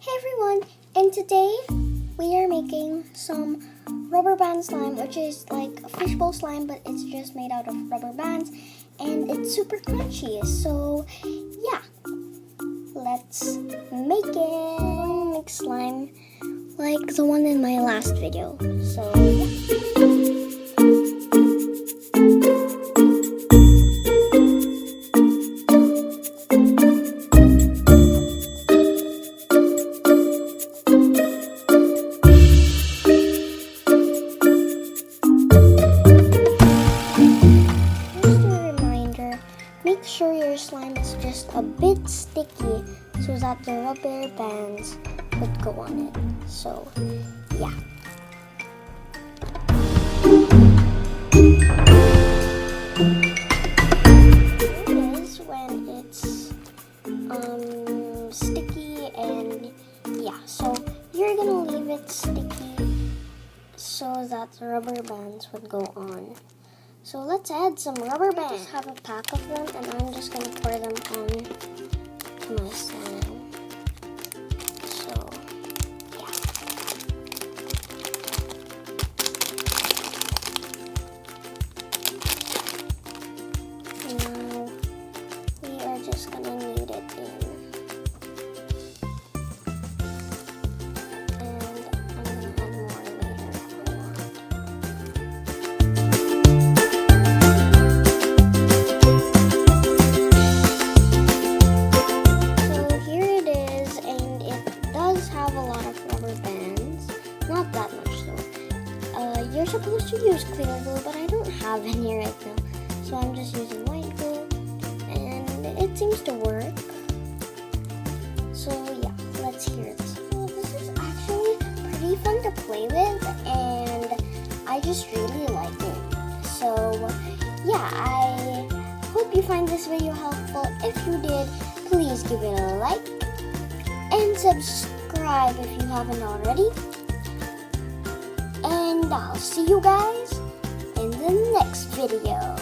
Hey everyone, and today we are making some rubber band slime, which is like a fishbowl slime, but it's just made out of rubber bands, and it's super crunchy. So yeah, let's make it. I'm gonna make slime like the one in my last video. So yeah. Make sure your slime is just a bit sticky so that the rubber bands would go on it. So, yeah. It is when it's sticky, and yeah, so you're gonna leave it sticky so that the rubber bands would go on. So let's add some rubber bands. I just have a pack of them, and I'm just going to pour them on to my slime. So, yeah. Now, we are just going to knead it in. Not that much though. You're supposed to use clear glue, but I don't have any right now. So I'm just using white glue, and it seems to work. So yeah, let's hear this. So this is actually pretty fun to play with, and I just really like it. So yeah, I hope you find this video helpful. If you did, please give it a like and subscribe if you haven't already. And I'll see you guys in the next video.